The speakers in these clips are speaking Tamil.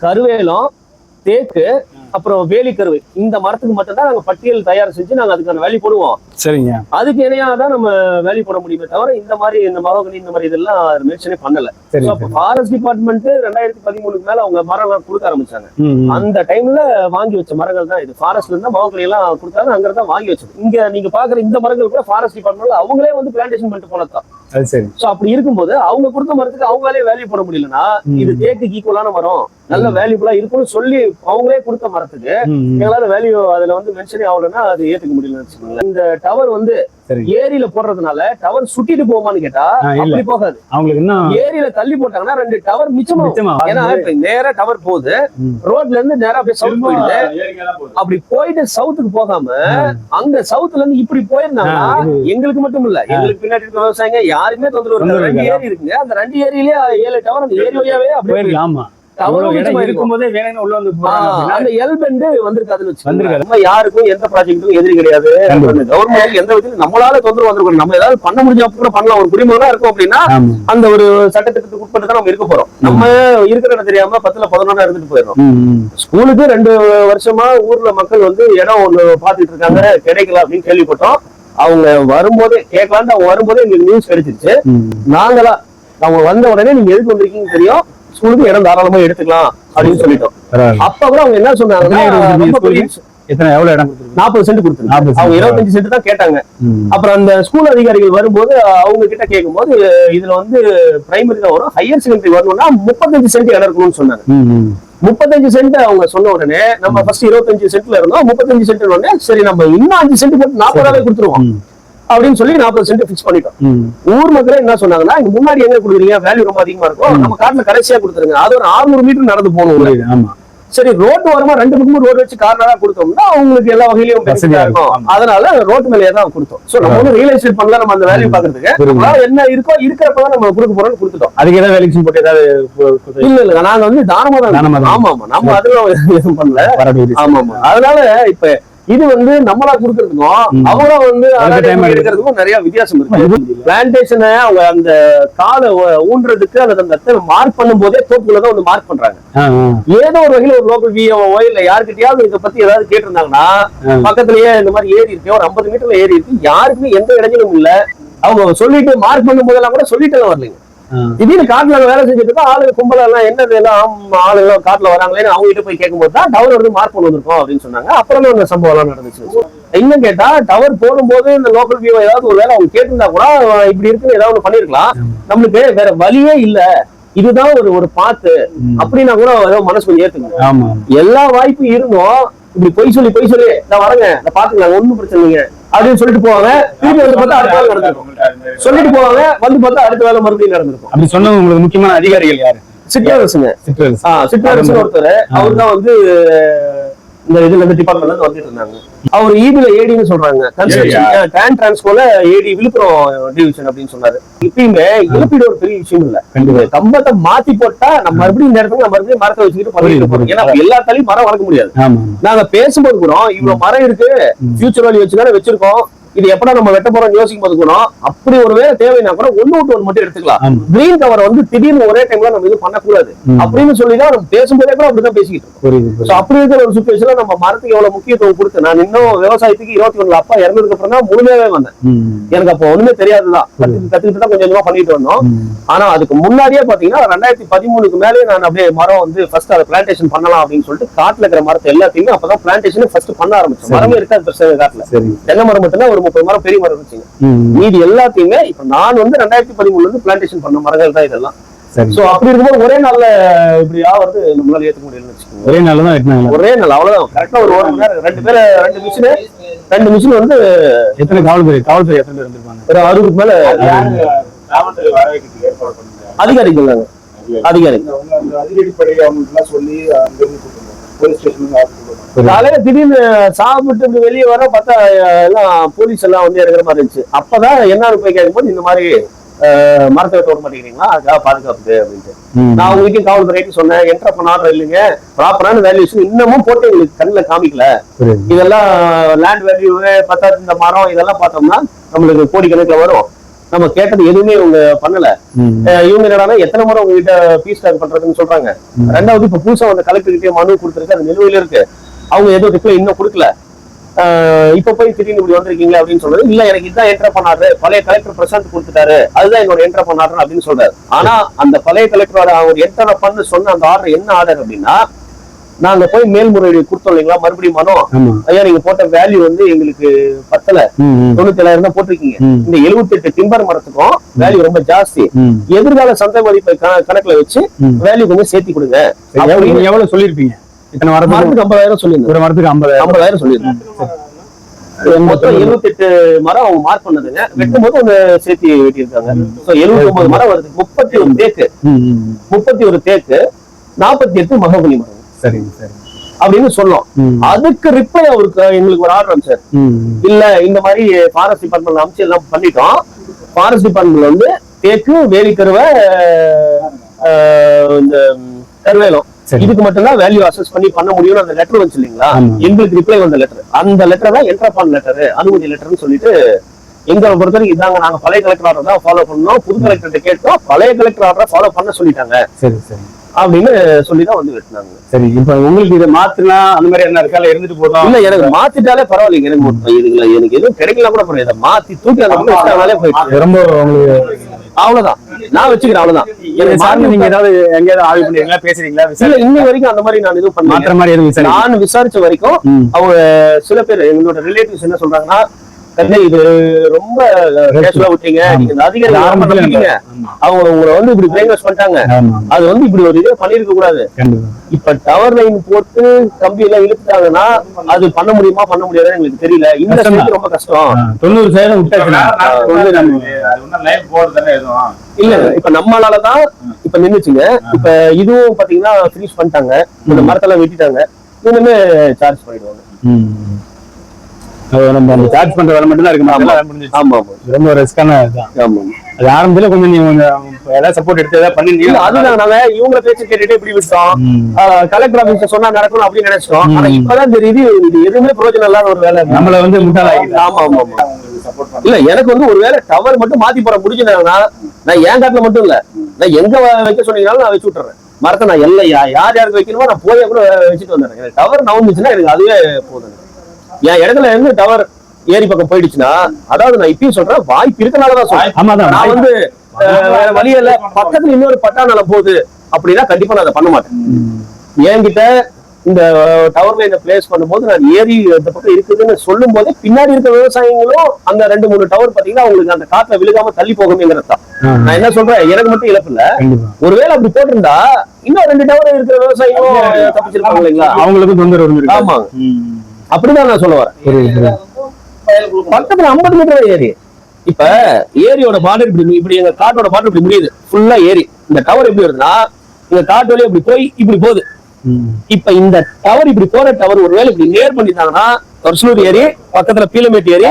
கருவேலம், தேக்கு, அப்புறம் வேலி கருவை, இந்த மரத்துக்கு மட்டும்தான் நாங்க பட்டியல் தயார் செஞ்சு நாங்க அதுக்கான வேலி போடுவோம். சரிங்க. அதுக்கு இணையாதான் நம்ம வேலி போட முடியுமே தவிர இந்த மாதிரி இந்த மரங்கனி இந்த மாதிரி இதெல்லாம் மென்ஷனே பண்ணல. ஃபாரஸ்ட் டிபார்ட்மெண்ட் 2013 மேல அவங்க மரம் எல்லாம் கொடுக்க ஆரம்பிச்சாங்க. அந்த டைம்ல வாங்கி வச்ச மரங்கள் தான் இது. ஃபாரஸ்ட்ல இருந்தா மரங்கனி எல்லாம் கொடுத்தாங்க, அங்கதான் வாங்கி வச்சது. இங்க நீங்க பாக்குற இந்த மரங்கள் கூட ஃபாரஸ்ட் டிபார்ட்மெண்ட்ல அவங்களே வந்து பிளான்டேஷன் பண்ணிட்டு போனதான். அப்படி இருக்கும்போது அவங்க கொடுத்த மரத்துக்கு அவங்களாலே வேல்யூ போட முடியலன்னா இது தேக்கு ஈக்குவலான மரம், நல்ல வேல்யூபிளா இருக்கும்னு சொல்லி அவங்களே கொடுத்த மரத்துக்கு எங்களால வேல்யூ அதுல வந்து மென்ஷனே ஆகலன்னா அது ஏத்துக்க முடியலன்னு வச்சுக்கோங்களேன். இந்த டவர் வந்து ஏரியில போடுறதுனால டவர் சுட்டிட்டு போகுமான்னு கேட்டா அப்படி போகாது. ஏரியில தள்ளி போட்டாங்கன்னா 2 டவர் மிச்சமாகும். ஏன்னா இப்ப நேரா டவர் போகுது, ரோட்ல இருந்து நேரா அப்படியே சவுத் போயிடுது. அப்படி போயிட்டு சவுத்துக்கு போகாம அங்க சவுத்துல இருந்து இப்படி போயிருந்தாங்கன்னா எங்களுக்கு மட்டும் இல்ல, எங்களுக்கு பின்னாடி இருக்க விவசாயிங்க யாருமே தொந்தரவு இருக்காது. 2 ஏரி இருக்குங்க, அந்த 2 ஏரியிலேயே 7 டவர் அந்த ஏரி வழியாவே அப்படியே யாருக்கும் எந்த ப்ராஜெக்டும் எதிரி கிடையாது. கவர்மெண்ட் எந்த விதத்திலும் நம்மளால தொந்தரவு வந்திருக்கோம். நம்ம ஏதாவது பண்ண முடிஞ்சா கூட பண்ணலாம். ஒரு குடிமகனா இருக்கும் அப்படின்னா அந்த ஒரு சட்டத்திட்டத்துக்கு உட்பட்டு தான் நம்ம இருக்க போறோம். நம்ம இருக்கிற தெரியாம 10ல 11 இருந்துட்டு போயிடும். ஸ்கூலுக்கு 2 வருஷமா ஊர்ல மக்கள் வந்து இடம் ஒண்ணு பாத்துட்டு இருக்காங்க, கிடைக்கல அப்படின்னு கேள்விப்பட்டோம். அவங்க வரும்போதே கேட்கலான்னு அவங்க வரும்போதே எங்களுக்கு நியூஸ் கிடைச்சிருச்சு. நாங்களா அவங்க வந்த உடனே நீங்க எதுக்கு வந்திருக்கீங்கன்னு தெரியும், ஸ்கூலுக்கு இடம் தாராளமா எடுத்துக்கலாம் அப்படின்னு சொல்லிட்டோம். அப்ப கூட அவங்க என்ன சொன்னாங்கன்னா 40 சென்ட் கொடுத்துருக்காங்க. அவங்க 25 சென்ட் தான் கேட்டாங்க. அப்புறம் அந்த ஸ்கூல் அதிகாரிகள் வரும்போது அவங்க கிட்ட கேட்கும் போது இதுல வந்து பிரைமரி தான் வரும், ஹையர் செகண்டரி வரணும்னா 35 சென்ட் இடம் இருக்கணும்னு சொன்னாங்க. 35 சென்ட் அவங்க சொன்ன உடனே நம்ம ஃபர்ஸ்ட் 25 சென்ட்ல இருந்தோம். 35 சென்ட் உடனே சரி நம்ம இன்னும் 5 சென்ட் போட்டு 40 கொடுத்துருவோம் அப்படின்னு சொல்லி 40 சென்ட் பிக்ஸ் பண்ணிட்டோம். ஊர் மக்களே என்ன சொன்னாங்கன்னா, இங்க முன்னாடி எங்க கொடுக்குறீங்க, வேல்யூ ரொம்ப அதிகமா இருக்கும், நம்ம காட்டுல கடைசியா கொடுத்துருங்க, அது ஒரு 600 மீட்டர் நடந்து போகணும். சரி ரோட்டு வரமா 2 பக்கமும் ரோடு வச்சு கார்னரா கொடுத்தோம்னா அவங்களுக்கு எல்லா வகையிலும் வசதியா இருக்கும். அதனால ரோட்டு மேலேயே தான் கொடுத்தோம். சோ நம்ம வந்து ரியல் எஸ்டேட் பண்ணல, நம்ம அந்த வேல்யூ பாக்குறதுக்கு என்ன இருக்கோ இருக்கிறப்பதான் நம்ம கொடுக்க போறோம்னு கொடுத்துட்டோம். அதுக்கு ஏதாவது வேலைக்கு போட்டு ஏதாவது இல்ல நாங்க வந்து தானமா தான். ஆமா நம்ம அதெல்லாம் எதுவும் பண்ணல. ஆமா அதனால இப்ப இது வந்து நம்மளா கொடுக்கறதுக்கும் அவங்களா வந்து எடுக்கிறதுக்கும் நிறைய வித்தியாசம் இருக்கு. பிளான்டேஷனை அவங்க அந்த காலை ஊன்றதுக்கு அல்லது அந்த மார்க் பண்ணும் போதே தோப்புலதான் வந்து மார்க் பண்றாங்க. ஏதோ ஒரு வகையில ஒரு லோக்கல் விஓஓ இல்ல யாருக்கிட்டையாவது இதை பத்தி ஏதாவது கேட்டிருந்தாங்கன்னா, பக்கத்துலயே இந்த மாதிரி ஏரி இருக்கு, ஒரு 50 மீட்டர்ல ஏரி இருக்கு, யாருக்குமே எந்த இடைஞ்சலும் இல்ல, அவங்க சொல்லிட்டு மார்க் பண்ணும் போதெல்லாம் கூட சொல்லிட்டு வரலைங்க. திடீர்னு காட்டுல வேலை செஞ்சுட்டு இருக்கோம், ஆளுங்க கும்பல எல்லாம் என்னது எல்லாம் ஆளுங்க காட்டுல வராங்களேன்னு அவங்க கிட்ட போய் கேட்கும் போது தான் டவர் வந்து மார்க் பண்ண வந்திருக்கோம் அப்படின்னு சொன்னாங்க. அப்புறம் அந்த சம்பவம் எல்லாம் நடந்துச்சு. இன்னும் கேட்டா டவர் போடும்போது இந்த லோக்கல் வியூ ஏதாவது ஒரு வேலை அவங்க கேட்டிருந்தா கூட இப்படி இருக்குன்னு ஏதாவது ஒண்ணு பண்ணிருக்கலாம். நம்மளுக்கு வேற வழியே இல்ல, இதுதான் ஒரு பாத்து அப்படின்னா கூட மனசு கொஞ்சம் ஏத்துங்க. எல்லா வாய்ப்பும் இருந்தும் இப்படி பொய் சொல்லி நான் வரேங்க, நான் பாத்துக்கலாம், ஒண்ணும் பிரச்சனை இல்லைங்க அப்படின்னு சொல்லிட்டு போவாங்க. திருப்பி வந்து பார்த்தா அடுத்த வேலை நடந்திருக்கும். சொல்லிட்டு போவாங்க, வந்து பார்த்தா அடுத்த வேலை மறுபடியும் நடந்திருக்கும். அப்படி சொன்னது உங்களுக்கு முக்கியமான அதிகாரிகள் யாரு? சிற்றரசுங்க. சிற்றரசு ஒருத்தர், அவர் தான் வந்து இந்த இதுல இருந்து டிபார்ட்மெண்ட்ல இருந்து வந்துட்டு இருந்தாங்க. அவர் ஈபில ஏடின்னு சொல்றாங்க, டான் டிரான்ஸ்கோல ஏடி விழுப்புரம் டிவிஷன் அப்படின்னு சொன்னாரு. இப்பயுமே இழப்பீடு ஒரு பெரிய விஷயம் இல்ல, கம்பத்தை மாத்தி போட்டா நம்ம மறுபடியும் இந்த இடத்துல மறுபடியும் மரத்தை வச்சுக்கிட்டு பண்ணிட்டு போறோம். ஏன்னா எல்லா தலையும் மரம் வளர்க்க முடியாது. நாங்க பேசும்போது கூட இவ்வளவு மரம் இருக்கு, ஃபியூச்சர் வேல்யூ வச்சுதானே வச்சிருக்கோம், இது எப்படா நம்ம வெட்ட போறோம் யோசிக்கும் போது கூட அப்படி ஒரு வேலை தேவைன்னா கூட 1 விட்டு 1 மட்டும் எடுத்துக்கலாம். கிரீன் கவர் வந்து திடீர்னு ஒரே டைம்ல நம்ம இது பண்ணக்கூடாது அப்படின்னு சொல்லிதான் நம்ம பேசும்போதே கூட அப்படிதான் பேசிக்கிட்டு இருக்கோம். அப்படி இருக்கிற ஒரு சுச்சுவேஷன்ல நம்ம மரத்துக்கு எவ்வளவு முக்கியத்துவம் கொடுத்து, நான் இன்னும் விவசாயத்துக்கு 21 அப்பா இறந்ததுக்கு அப்புறம் தான் முழுமையாவே வந்தேன். எனக்கு அப்போ ஒண்ணுமே தெரியாதுதான், கத்துக்கிட்டு தான் கொஞ்சம் கொஞ்சமா பண்ணிட்டு வந்தோம். ஆனா அதுக்கு முன்னாடியே பாத்தீங்கன்னா 2013 மேலே நான் அப்படியே மரம் வந்து ஃபர்ஸ்ட் அதை பிளான்டேஷன் பண்ணலாம் அப்படின்னு சொல்லிட்டு காட்டுல இருக்கிற மரத்தை எல்லாத்தையுமே அப்பதான் பிளான்டேஷன் ஃபர்ஸ்ட் பண்ண ஆரம்பிச்சோம். மரமே இருக்காது பிரச்சனை காட்டுல, தென்னை மரம் மட்டும்தான் ஒரு 30 மரம் பெரிய மரம் இருந்துச்சுங்க. மீதி எல்லாத்தையுமே இப்ப நான் வந்து 2013 இருந்து பிளான்டேஷன் பண்ண மரங்கள் தான் இதெல்லாம். சோ அப்படி இருக்கும்போது ஒரே நாள்ல இப்படி ஆவது நம்மளால ஏத்துக்க முடியலன்னு வச்சுக்கோங்க. ஒரே நாள் தான் வெட்டினாங்க, ஒரே நாள் அவ்வளவுதான். கரெக்டா ஒரு 1 மணி நேரம் 2 மிஷின் வந்து எத்தனை காவல்துறை எத்தனை பேர் இருந்திருப்பாங்க? ஒரு 60க்கு மேல அதிகாரிகள் தாங்க. அதிகாரிகள் காலையில திடீர்னு சாப்பிட்டு வெளியே வர பார்த்தா எல்லாம் போலீஸ் எல்லாம் வந்து இறங்குற மாதிரி இருந்துச்சு. அப்பதான் என்னன்னு போய் கேட்கும்போது இந்த மாதிரி மரத்தை வெட்ட விட மாட்டேங்கிறீங்களா, அதுக்காக பாதுகாப்பு அப்படின்ட்டு. நான் உங்களுக்கு காவல்துறைக்கு சொன்னேன், என்டர் பண்ண ஆர்டர் இல்லைங்க, ப்ராப்பரான வேல்யூஷன் இன்னமும் போட்டு எங்களுக்கு கண்ணில் காமிக்கல. இதெல்லாம் லேண்ட் வேல்யூ 10 இந்த மரம் இதெல்லாம் பார்த்தோம்னா நம்மளுக்கு கோடி கணக்கில் வரும். நம்ம கேட்டது எதுவுமே இவங்க பண்ணல. இவங்க என்னன்னா எத்தனை முறை உங்ககிட்ட பீஸ் டேக் பண்றதுன்னு சொல்றாங்க. ரெண்டாவது இப்ப புதுசா அந்த கலெக்டர் கிட்டே மனு கொடுத்துருக்கு, அது நிலுவையில இருக்கு, அவங்க எதுவும் ரிப்ளை இன்னும் கொடுக்கல. இப்ப போய் திடீர்னு இப்படி வந்திருக்கீங்க அப்படின்னு சொல்றது இல்ல, எனக்கு இதான் என்டர் பண்ணாரு, பழைய கலெக்டர் பிரசாந்த் கொடுத்துட்டாரு, அதுதான் என்னோட என்டர் பண்ணாரு அப்படின்னு சொல்றாரு. ஆனா அந்த பழைய கலெக்டரோட அவர் என்டர் பண்ண சொன்ன அந்த ஆர்டர் என்ன ஆர்டர் அப்படின்னா, நாங்க போய் மேல்முறையீடு கொடுத்தோம் இல்லைங்களா, மறுபடியும் மனோ, ஐயா நீங்க போட்ட வேல்யூ வந்து எங்களுக்கு பத்தல, 97,000 தான் போட்டிருக்கீங்க, இந்த 78 டிம்பர் மரத்துக்கும் வேல்யூ ரொம்ப ஜாஸ்தி, எதிர்கால சந்தை மதிப்பை கணக்குல வச்சு வேல்யூ கொஞ்சம் சேர்த்தி கொடுங்க. எவ்வளவு சொல்லிருப்பீங்க? இத்தனை மரத்துக்கு 50,000 சொல்லிருந்தேன். ஒரு மரத்துக்கு 50,000 சொல்லிருந்தேன். மொத்தம் 78 மரம் அவங்க மார்க் பண்ணதுங்க. வெட்டும் போது ஒண்ணு சேர்த்தி வெட்டியிருக்காங்க. 79 மரம் வருது. 31 தேக்கு, 31 தேக்கு, 48 மகோகனி மரம். சரி சரி அப்படின்னு சொன்னோம். அதுக்கு ரிப்ளை அவருக்கு எங்களுக்கு ஒரு ஆர்டர் சார், இல்ல இந்த மாதிரி ஃபாரஸ்ட் டிபார்ட்மெண்ட் அமைச்சு எல்லாம் பண்ணிட்டோம், ஃபாரஸ்ட் டிபார்ட்மெண்ட் வந்து தேக்கு, வேலிக்கருவை, இந்த கருவேலம் இதுக்கு மட்டும்தான் வேல்யூ அசஸ் பண்ண முடியும். அந்த லெட்டர் வந்து இல்லைங்களா, எங்களுக்கு ரிப்ளை வந்த லெட்டர், அந்த லெட்டர் தான் என்டர் பண்ண லெட்டர், அனுமதி லெட்டர்னு சொல்லிட்டு எங்களை பொறுத்த வரைக்கும் இதாங்க, நாங்க பழைய கலெக்டர் ஆர்டர் தான் ஃபாலோ பண்ணோம், புது கலெக்டர் கேட்டோம், பழைய கலெக்டர் ஆர்டரை ஃபாலோ பண்ண சொல்லிட்டாங்க. சரி சரி அப்படின்னு சொல்லிதான் வந்து வெட்டினாங்க. சரி, இப்ப உங்களுக்கு இதை மாத்தினா அந்த மாதிரி என்ன இருக்கால இருந்துட்டு போதும்? இல்ல, எனக்கு மாத்திட்டாலே பரவாயில்லைங்க, எனக்கு எதுவும் கிடைக்கல கூட பரவாயில்ல, இதை மாத்தி தூக்கி அந்த போயிட்டு ரொம்ப உங்களுக்கு அவ்வளவுதான் நான் வச்சுக்கிறேன். அவ்வளவுதான். நீங்க ஏதாவது எங்கேயாவது ஆய்வு பண்ணீங்களா, பேசுறீங்களா? இல்ல, இன்ன வரைக்கும் அந்த மாதிரி நான் எதுவும் மாத்திர மாதிரி எதுவும் நான் விசாரிச்ச வரைக்கும் அவங்க சில பேர் எங்களோட ரிலேட்டிவ்ஸ் என்ன சொல்றாங்கன்னா, இது ரொம்ப கேஷுவலா விட்டீங்க, நீங்க இந்த அதிகாரி ஆரம்பிச்சீங்க, அவங்க உங்களை வந்து இப்படி பிரைன் பண்ணிட்டாங்க, அது வந்து இப்படி ஒரு இதே பண்ணிருக்க கூடாது. இப்ப டவர் லைன் போட்டு கம்பி எல்லாம் இழுத்துட்டாங்கன்னா அது பண்ண முடியுமா பண்ண முடியாதுன்னு எங்களுக்கு தெரியல. இந்த ஸ்டேஜ் ரொம்ப கஷ்டம். 90% விட்டாச்சுன்னா இல்ல, இப்ப நம்மளாலதான் இப்ப நின்னுச்சுங்க. இப்ப இதுவும் பாத்தீங்கன்னா பினிஷ் பண்ணிட்டாங்க, இந்த மரத்தெல்லாம் வெட்டிட்டாங்க, இன்னுமே சார்ஜ் பண்ணிடுவாங்க. நம்ம அந்த சார்ஜ் பண்ற வேலை மட்டும் தான் இருக்கு. ஆமா, ரொம்ப ரிஸ்கான இதுதான். அது ஆரம்பத்துல கொஞ்சம் நீங்க ஏதாவது சப்போர்ட் எடுத்து ஏதாவது பண்ணிருந்தீங்க. அதுதான் நாங்க இவங்கள பேச்சு கேட்டுட்டு இப்படி விட்டோம், கலெக்டர் ஆபீஸ்ல சொன்னா நடக்கணும் அப்படின்னு நினைச்சோம். ஆனா இப்பதான் தெரியுது இது எதுவுமே பிரயோஜனம் இல்லாத ஒரு வேலை, நம்மள வந்து முட்டாளாக்கி. ஆமா ஆமா ஆமா. இல்ல, எனக்கு வந்து ஒரு வேலை டவர் மட்டும் மாத்தி போற முடிஞ்சுனா, நான் என் காட்டுல மட்டும் இல்ல, நான் எங்க வைக்க சொன்னீங்கனாலும் நான் வச்சு விட்டுறேன் மரத்தை. நான் எல்லாம் யார் யாருக்கு வைக்கணுமோ நான் போய் கூட வச்சுட்டு வந்துடுறேன். எனக்கு டவர் நவுந்துச்சுன்னா எனக்கு அதுவே போதும். என் இடத்துல இருந்து டவர் ஏரி பக்கம் போயிடுச்சுன்னா, அதாவது நான் இப்பயும் சொல்றேன், வாய்ப்பு இருக்கனாலதான் சொல்றேன். நான் வந்து வேற வழியில பக்கத்துல இன்னொரு பட்டா நிலம் போகுது அப்படின்னா கண்டிப்பா நான் அதை பண்ண மாட்டேன். என்கிட்ட இந்த டவர் லைனை பிளேஸ் பண்ணும்போது நான் ஏரி அந்த பக்கம் இருக்குதுன்னு சொல்லும் போது பின்னாடி இருக்க விவசாயிகளும் அந்த 2-3 டவர் பாத்தீங்கன்னா அவங்களுக்கு அந்த காத்துல விழுகாம தள்ளி போகுமேங்கிறது தான். நான் என்ன சொல்றேன், எனக்கு மட்டும் இழப்பு இல்ல, ஒருவேளை அப்படி போட்டிருந்தா இன்னும் 2 டவர் இருக்கிற விவசாயிகளும் தப்பிச்சிருப்பாங்க இல்லைங்களா, அவங்களுக்கும் தொந்தரவு. ஆமா, அப்படிதான் நான் சொல்ல வரேன். பக்கத்துல 50 மீட்டர் ஏரி. இப்ப ஏரியோட பார்டர் இப்படி எங்க காட்டோட பார்டர் இப்படி முடியுது, ஃபுல்லா ஏரி. இந்த டவர் எப்படி வருதுன்னா இந்த காட்டு வழியா இப்படி போய் இப்படி போகுது. இப்ப இந்த டவர் இப்படி போற டவர் ஒருவேளை இப்படி நேர் பண்ணிட்டாங்கன்னா தொரசலூர் ஏரி பக்கத்துல பீலமேட்டு ஏரி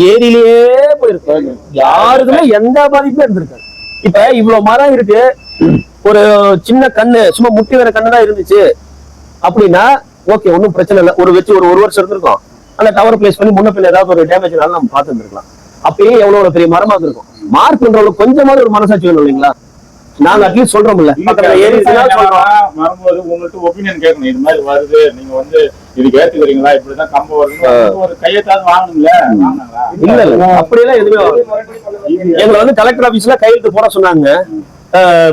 ஏரியிலேயே போயிருக்கு, யாருக்குமே எந்த பாதிப்புமே இருந்திருக்காரு. இப்ப இவ்வளவு மரம் இருக்கு, ஒரு சின்ன கண்ணு சும்மா முட்டி வர கண்ணு தான் இருந்துச்சு அப்படின்னா ஓகே, ஒன்னும் பிரச்சனை இல்லை. ஒரு வருஷம் இருந்திருக்கும், அந்த டவர் பிளேஸ் பண்ணி முன்ன பின்ன ஏதாவது ஒரு டேமேஜ் நம்ம பார்த்து இருந்திருக்கலாம். அப்பயே எவ்வளவு பெரிய மரமா இருக்கும். மார்க் பண்றவங்களுக்கு கொஞ்சமாவது ஒரு மனசாட்சி வேணும் இல்லைங்களா? நாங்க அட்லீஸ்ட் சொல்றோம்ல, பக்கத்துல ஏரி வரும்போது உங்களுக்கு ஒப்பீனியன் கேட்கணும், இது மாதிரி வருது, நீங்க வந்து இதுக்கு ஏத்துக்கிறீங்களா, இப்படிதான் கம்பம் வருது, ஒரு கையெழுத்தாவது வாங்கணுங்களா? இல்ல இல்ல, அப்படியெல்லாம் எதுவுமே எங்களை வந்து கலெக்டர் ஆபீஸ்ல கையெழுத்து போட சொன்னாங்க.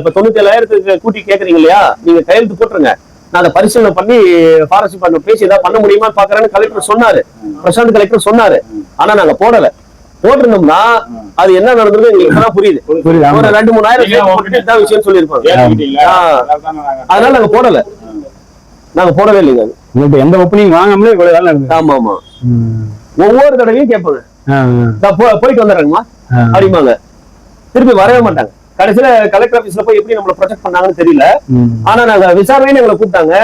இப்ப 97,000 கூட்டி கேக்குறீங்க இல்லையா, நீங்க கையெழுத்து போட்டுருங்க, நான் அதை பரிசீலனை பண்ணி ஃபாரஸ்ட் டிபார்ட்மெண்ட் பேசி ஏதாவது பண்ண முடியுமா பாக்குறேன்னு கலெக்டர் சொன்னாரு, பிரசாந்த் கலெக்டர் சொன்னாரு. ஆனா நாங்க போடல. போட்டிருந்தோம்னா அது என்ன நடந்தது எங்களுக்கு புரியுது. ஒரு 2-3 விஷயம் சொல்லியிருப்பாங்க. அதனால நாங்க போடல, நாங்க போடவே இல்லைங்க. அது எந்த ஒப்பீனியன் வாங்காமலே இவ்வளவு வேலை நடந்தது. ஆமா ஆமா, ஒவ்வொரு தடவையும் கேட்பாங்க, போயிட்டு வந்துடுறேங்கம்மா அப்படிம்பாங்க, திருப்பி வரவே மாட்டாங்க. கடைசியில கலெக்டர் ஆபீஸ்ல போய் எப்படி நம்மள ப்ரொஜெக்ட் பண்ணாங்கன்னு தெரியல. ஆனா நாங்க விசாரணைன்னு எங்களை கூப்பிட்டாங்க,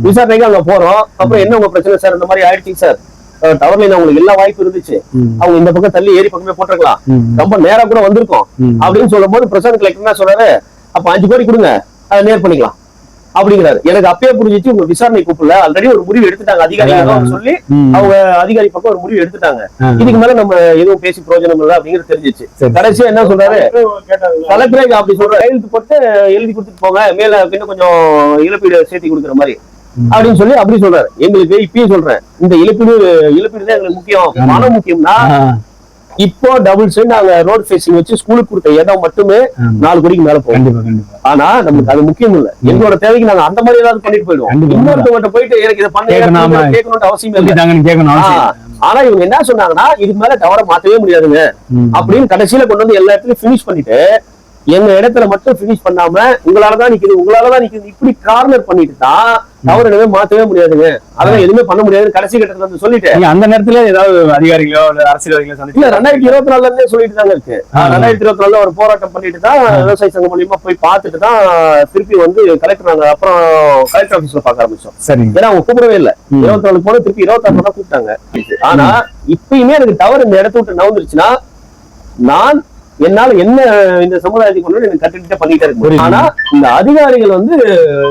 விசாரணைக்கு அங்க போறோம். அப்புறம் என்ன உங்க பிரச்சனை சார், இந்த மாதிரி ஆயிடுச்சு சார், டவர் லைன் அவங்களுக்கு எல்லா வாய்ப்பு இருந்துச்சு, அவங்க இந்த பக்கம் தள்ளி ஏரி பக்கமே போட்டிருக்கலாம், ரொம்ப நேரம் கூட வந்திருக்கோம் அப்படின்னு சொல்லும் போது பிரசாந்த் கலெக்டர் என்ன சொல்றாரு, அப்ப 5 கோடி கொடுங்க, அதை நேர் பண்ணிக்கலாம் அப்படிங்கிறாரு. எனக்கு அப்பயே புரிஞ்சிச்சு உங்க விசாரணை கூப்பிடல, ஆல்ரெடி ஒரு முடிவு எடுத்துட்டாங்க அதிகாரிகள் சொல்லி, அவங்க அதிகாரி பக்கம் ஒரு முடிவு எடுத்துட்டாங்க, இதுக்கு மேல நம்ம எதுவும் பேசி பிரயோஜனம் இல்லை அப்படிங்கிறது தெரிஞ்சிச்சு. கடைசியா என்ன சொல்றாரு, கலெக்டரே அப்படி சொல்ற, கையெழுத்து போட்டு எழுதி கொடுத்துட்டு போங்க, மேல இன்னும் கொஞ்சம் இழப்பீடு சேர்த்து கொடுக்குற மாதிரி அப்படின்னு சொல்லி அப்படி சொல்றாரு. எங்களுக்கு இப்பயும் சொல்றேன், இந்த இழப்பீடு தான் எங்களுக்கு முக்கியம். பணம் முக்கியம்னா இப்போ டபுள் சைடு நாங்க ரோட் ஃபேசிங் வச்சு ஸ்கூலுக்கு கொடுத்த இடம் மட்டுமே 4 கோடிக்கு மேல போகும். ஆனா நமக்கு அது முக்கியம் இல்ல, எங்களோட தேவைக்கு நாங்க அந்த மாதிரி ஏதாவது பண்ணிட்டு போயிடுவோம். இன்னொருத்தவங்க போயிட்டு எனக்கு இதை பண்ண கேட்கணும்னு அவசியம் இல்லை. ஆனா இவங்க என்ன சொன்னாங்கன்னா, இதுக்கு மேல டவரை மாத்தவே முடியாதுங்க அப்படின்னு கடைசியில கொண்டு வந்து எல்லா இடத்துலயும் பினிஷ் பண்ணிட்டு, எங்க இடத்துல மட்டும் பினிஷ் பண்ணாம உங்களாலதான் நிக்குது இப்படி கார்னர் பண்ணிட்டு தான் டவர் எதுவுமே மாத்தவே முடியாதுங்க, அதெல்லாம் எதுவுமே பண்ண முடியாதுன்னு கடைசி கட்டத்துல வந்து சொல்லிட்டு, அந்த நேரத்துல ஏதாவது அதிகாரிகளோ அரசியல்வாதிகளோ இல்ல 2024 இருந்தே சொல்லிட்டு தாங்க இருக்கு. 2024 ஒரு போராட்டம் பண்ணிட்டு தான் விவசாய சங்கம் மூலியமா போய் பார்த்துட்டு தான் திருப்பி வந்து கலெக்டர், நாங்க அப்புறம் கலெக்டர் ஆபீஸ்ல பார்க்க ஆரம்பிச்சோம். ஏன்னா அவங்க கூப்பிடவே இல்லை. 24 போன திருப்பி 26 தான் கூப்பிட்டாங்க. ஆனா இப்பயுமே எனக்கு டவர் இந்த இடத்த விட்டு நவுந்துருச்சுன்னா நான் என்னால என்ன இந்த சமுதாயத்துக்கு கொண்டு எனக்கு கட்டுக்கிட்ட பண்ணிட்டே இருக்கு. ஆனா இந்த அதிகாரிகள் வந்து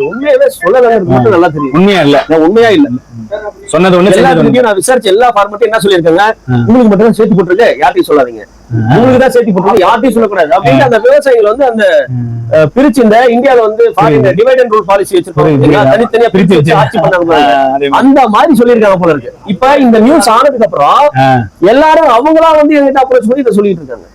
உண்மையாவே சொல்லலாம் மட்டும் நல்லா தெரியும். உண்மையா இல்ல சொன்னது ஒண்ணு. நான் விசாரிச்ச எல்லா ஃபார்மட்டும் என்ன சொல்லியிருக்காங்க, உங்களுக்கு மட்டும் தான் சேர்த்து போட்டுருக்கு, யார்ட்டையும் சொல்லாதீங்க, உங்களுக்கு தான் சேர்த்து போட்டுருக்கு, யார்ட்டையும் சொல்லக்கூடாது அப்படின்னு அந்த விவசாயிகள் வந்து அந்த பிரிச்சு இந்த இந்தியாவில வந்து டிவைட் அண்ட் ரூல் பாலிசி வச்சிருக்காங்க, தனித்தனியா பிரிச்சு வச்சு ஆட்சி பண்ணாங்க, அந்த மாதிரி சொல்லியிருக்காங்க போல இருக்கு. இப்ப இந்த நியூஸ் ஆனதுக்கு அப்புறம் எல்லாரும் அவங்களா வந்து எங்கிட்ட அப்ரோச் பண்ணி இதை சொல்லிட்டு இருக்காங்க.